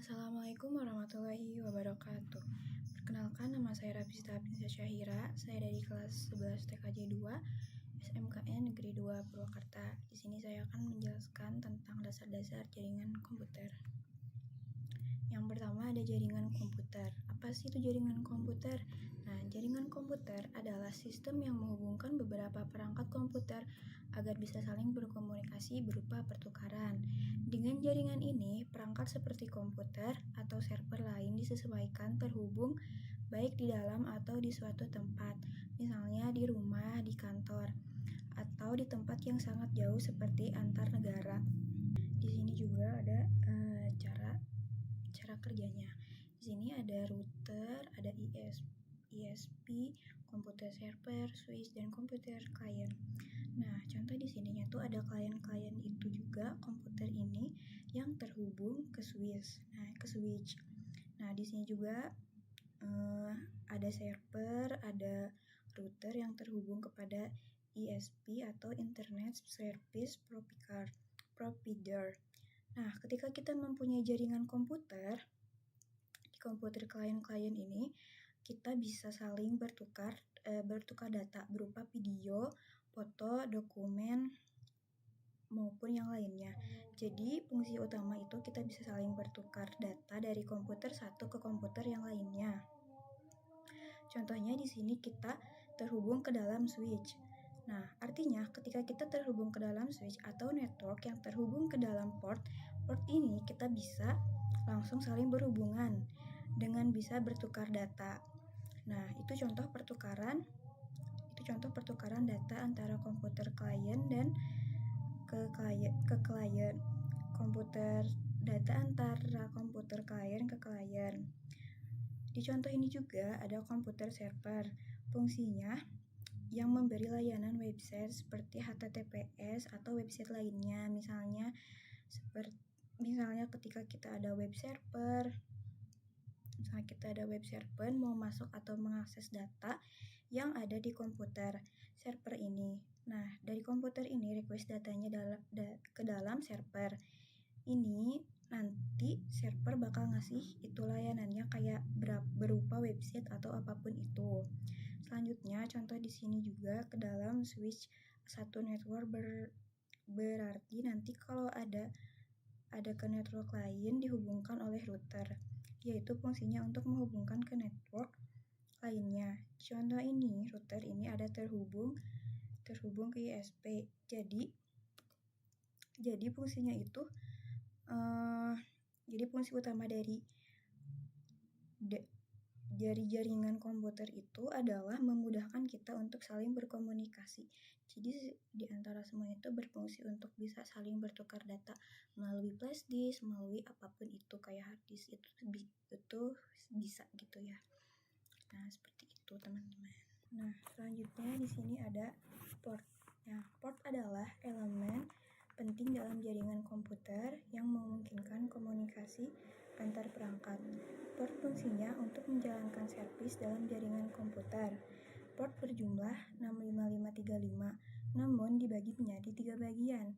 Assalamualaikum warahmatullahi wabarakatuh. Perkenalkan, nama saya Rafista Apinsyah Syahira. Saya dari kelas 11 TKJ 2 SMKN Negeri 2 Purwakarta. Di sini saya akan menjelaskan tentang dasar-dasar jaringan komputer. Yang pertama ada jaringan komputer. Apa sih itu jaringan komputer? Nah, jaringan komputer adalah sistem yang menghubungkan beberapa perangkat komputer agar bisa saling berkomunikasi berupa pertukaran. Dengan jaringan ini, perangkat seperti komputer atau server lain disesuaikan terhubung baik di dalam atau di suatu tempat, misalnya di rumah, di kantor, atau di tempat yang sangat jauh seperti antar negara. Di sini juga ada cara kerjanya. Di sini ada router, ada ISP, komputer server, switch, dan komputer klien. Nah, contoh di sininya tuh ada klien-klien itu juga komputer ini yang terhubung ke switch. Nah, di sini juga ada server, ada router yang terhubung kepada ISP atau Internet Service Provider. Nah, ketika kita mempunyai jaringan komputer, di komputer klien-klien ini kita bisa saling bertukar data berupa video, foto, dokumen, maupun yang lainnya. Jadi, fungsi utama itu kita bisa saling bertukar data dari komputer satu ke komputer yang lainnya. Contohnya di sini kita terhubung ke dalam switch. Nah, artinya ketika kita terhubung ke dalam switch atau network yang terhubung ke dalam port ini kita bisa langsung saling berhubungan dengan bisa bertukar data. Nah, itu contoh pertukaran data antara komputer klien dan ke klien. Data antara komputer klien ke klien. Di contoh ini juga ada komputer server. Fungsinya yang memberi layanan website seperti HTTPS atau website lainnya. Misalnya ketika kita ada web server, mau masuk atau mengakses data yang ada di komputer server ini. Nah, dari komputer ini request datanya ke dalam server. Ini nanti server bakal ngasih itu layanannya kayak berupa website atau apapun itu. Selanjutnya, contoh di sini juga ke dalam switch satu network berarti nanti kalau ada ke network lain dihubungkan oleh router, yaitu fungsinya untuk menghubungkan ke network lainnya. Contoh ini, router ini ada terhubung ke ISP. Jadi fungsinya itu fungsi utama dari jaringan komputer itu adalah memudahkan kita untuk saling berkomunikasi. Jadi di antara semua itu berfungsi untuk bisa saling bertukar data melalui flash disk, melalui apapun itu kayak hard disk itu bisa gitu ya. Nah, seperti itu teman-teman. Nah, selanjutnya di sini ada port. Nah, port adalah elemen penting dalam jaringan komputer yang memungkinkan komunikasi antar perangkat. Port fungsinya untuk menjalankan servis dalam jaringan komputer. Port berjumlah 65535, namun dibagi menjadi 3 bagian.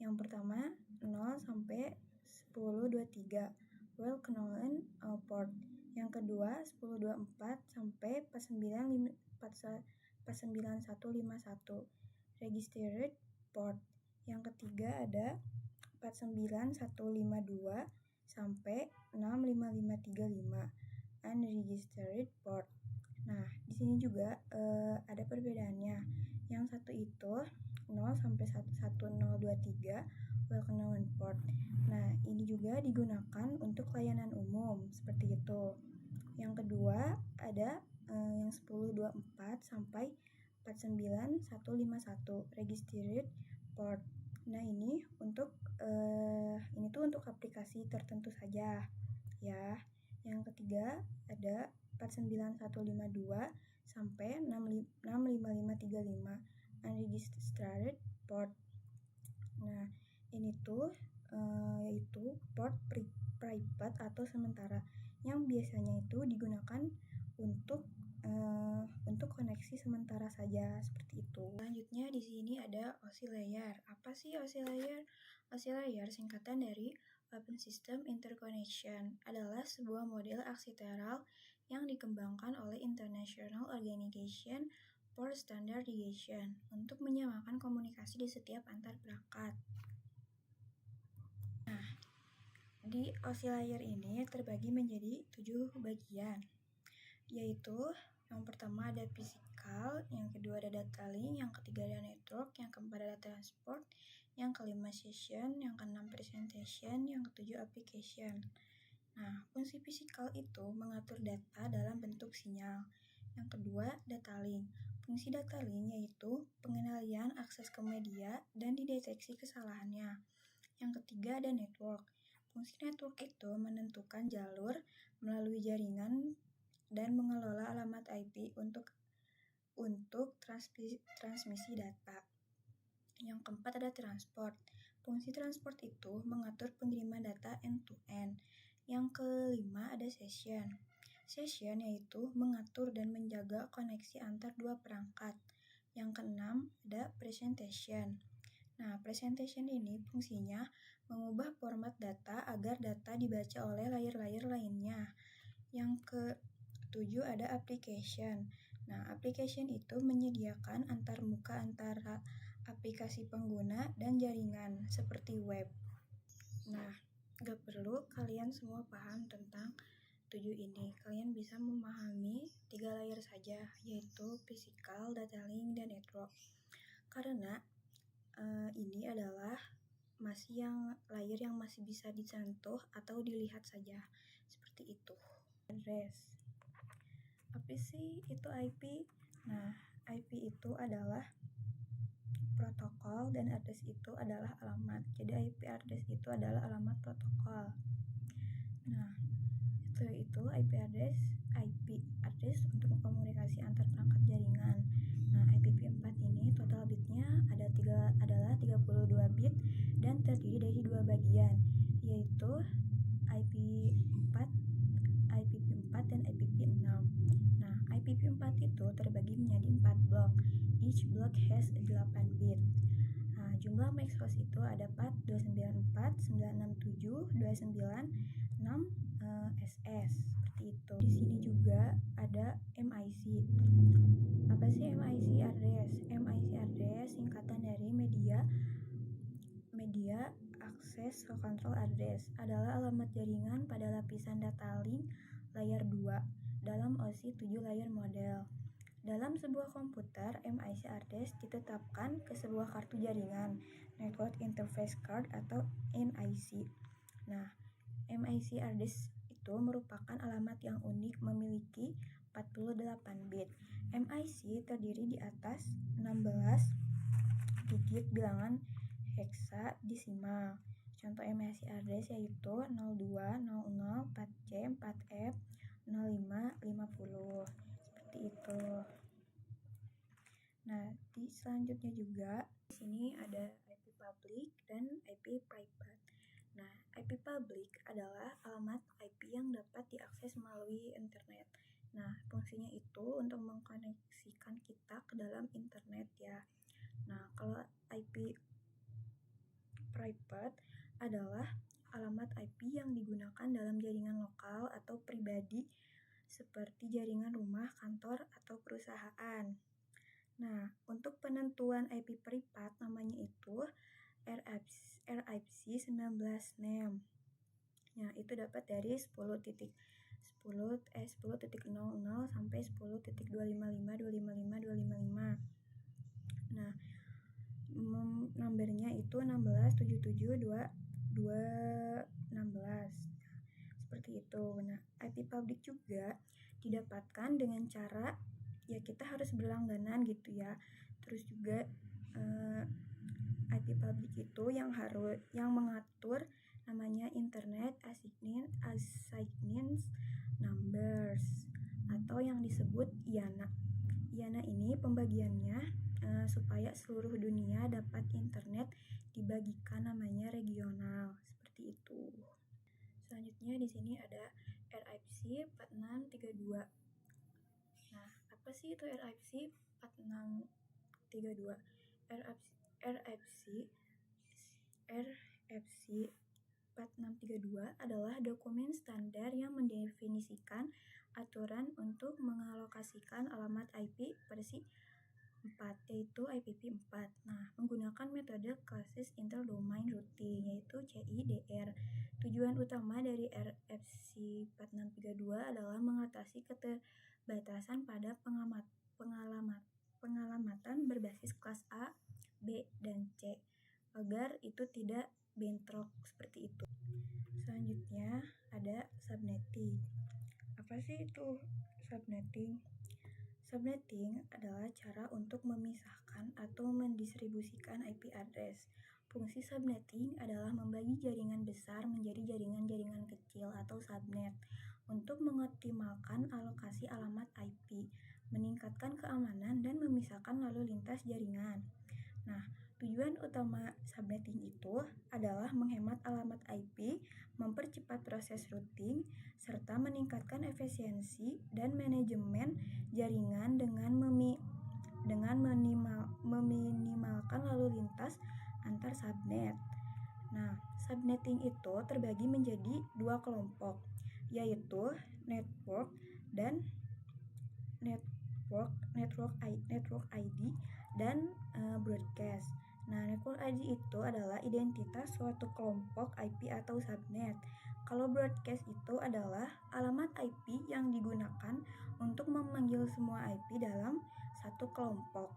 Yang pertama 0 sampai 1023, well known port. Yang kedua 1024 sampai 49151, registered port. Yang ketiga ada 49152 sampai 65535, unregistered port. Nah, di sini juga ada perbedaannya. Yang satu itu 0 sampai 11023 well known port. Nah, ini juga digunakan untuk layanan umum seperti itu. Yang kedua ada yang 1024 sampai 49151, registered port. Nah, ini untuk aplikasi tertentu saja ya. Yang ketiga ada 49152 sampai 65535, unregistered port. Nah, ini tuh yaitu port private atau sementara yang biasanya itu digunakan untuk koneksi sementara saja seperti itu. Selanjutnya di sini ada oscillator. Apa sih oscillator? Oscillator singkatan dari Open System Interconnection adalah sebuah model arsitektural yang dikembangkan oleh International Organization for Standardization untuk menyamakan komunikasi di setiap antar perangkat. Nah, di OSI layer ini terbagi menjadi 7 bagian, yaitu yang pertama ada physical, yang kedua ada data link, yang ketiga ada network, yang keempat ada transport, yang kelima session, yang keenam presentation, yang ketujuh application. Nah, fungsi physical itu mengatur data dalam bentuk sinyal. Yang kedua, data link. Fungsi data link yaitu pengendalian akses ke media dan dideteksi kesalahannya. Yang ketiga ada network. Fungsi network itu menentukan jalur melalui jaringan dan mengelola alamat IP untuk transmisi data. Yang keempat ada transport. Fungsi transport itu mengatur pengiriman data end-to-end. Yang kelima ada session. Session yaitu mengatur dan menjaga koneksi antar dua perangkat. Yang keenam ada presentation. Nah, presentation ini fungsinya mengubah format data agar data dibaca oleh layer-layer lainnya. Yang ketujuh ada application. Nah, application itu menyediakan antarmuka antara aplikasi pengguna dan jaringan seperti web. Nah, gak perlu kalian semua paham tentang 7 ini. Kalian bisa memahami 3 layer saja, yaitu physical, data link, dan network. Karena ini adalah layer yang masih bisa disentuh atau dilihat saja. Seperti itu. Address. Apa sih itu IP? Nah, IP itu adalah protokol dan address itu adalah alamat. Jadi IP address itu adalah alamat protokol. Nah, itu IP address untuk komunikasi antar perangkat jaringan. Nah, IPv4 ini total bitnya adalah 32 bit dan terdiri dari 2 bagian, yaitu IPv4 dan IPv6. Nah, IPv4 itu terbagi menjadi 4 blok. Each block has 8 bit. Nah, jumlah max host itu ada 4, 294, 967, 296 SS. Seperti itu. Di sini juga ada MIC. Apa sih MIC address? MIC address singkatan dari Media Access Control Address adalah alamat jaringan pada lapisan data link layer 2 dalam OSI 7 layer model. Dalam sebuah komputer, MIC address ditetapkan ke sebuah kartu jaringan, Network Interface Card atau NIC. Nah, MIC address itu merupakan alamat yang unik memiliki 48 bit. MIC terdiri di atas 16 digit bilangan heksadesimal. Contoh MIC address yaitu 02, 00, 4C, 4F, 05, 50. Seperti itu. Nah, di selanjutnya juga di sini ada IP public dan IP private. Nah, IP public adalah alamat IP yang dapat diakses melalui internet. Nah, fungsinya itu untuk mengkoneksikan kita ke dalam internet ya. Nah, kalau IP private adalah alamat IP yang digunakan dalam jaringan lokal atau pribadi seperti jaringan rumah, kantor, atau perusahaan. Nah, untuk penentuan IP privat namanya itu RIPC 19name. Nah, itu dapat dari 10.00 sampai 10.255.255.255. Nah, nomornya itu 16 seperti itu. Nah, IP public juga didapatkan dengan cara ya kita harus berlangganan gitu ya. Terus juga IP public itu yang mengatur namanya Internet Assigned Numbers atau yang disebut IANA. IANA ini pembagiannya supaya seluruh dunia dapat internet dibagikan namanya regional seperti itu. Selanjutnya di sini ada RIPC 4632. Nah, apa sih itu RIPC 4632? RIPC 4632 adalah dokumen standar yang mendefinisikan aturan untuk mengalokasikan alamat IP versi 4, yaitu IPv4. Nah, menggunakan metode Classes Interdomain Routing, yaitu CIDR. Tujuan utama dari RFC 4632 adalah mengatasi keterbatasan pada pengalamatan berbasis kelas A, B, dan C, agar itu tidak bentrok seperti itu. Selanjutnya ada subnetting. Apa sih itu subnetting? Subnetting adalah cara untuk memisahkan atau mendistribusikan IP address. Fungsi subnetting adalah membagi jaringan besar menjadi jaringan-jaringan kecil atau subnet untuk mengoptimalkan alokasi alamat IP, meningkatkan keamanan, dan memisahkan lalu lintas jaringan. Nah, tujuan utama subnetting itu adalah menghemat alamat IP, mempercepat proses routing, serta meningkatkan efisiensi dan manajemen jaringan dengan meminimalkan lalu lintas antar subnet. Nah, subnetting itu terbagi menjadi dua kelompok, yaitu network dan network ID dan broadcast. Nah, network ID itu adalah identitas suatu kelompok IP atau subnet. Kalau broadcast itu adalah alamat IP yang digunakan untuk memanggil semua IP dalam satu kelompok.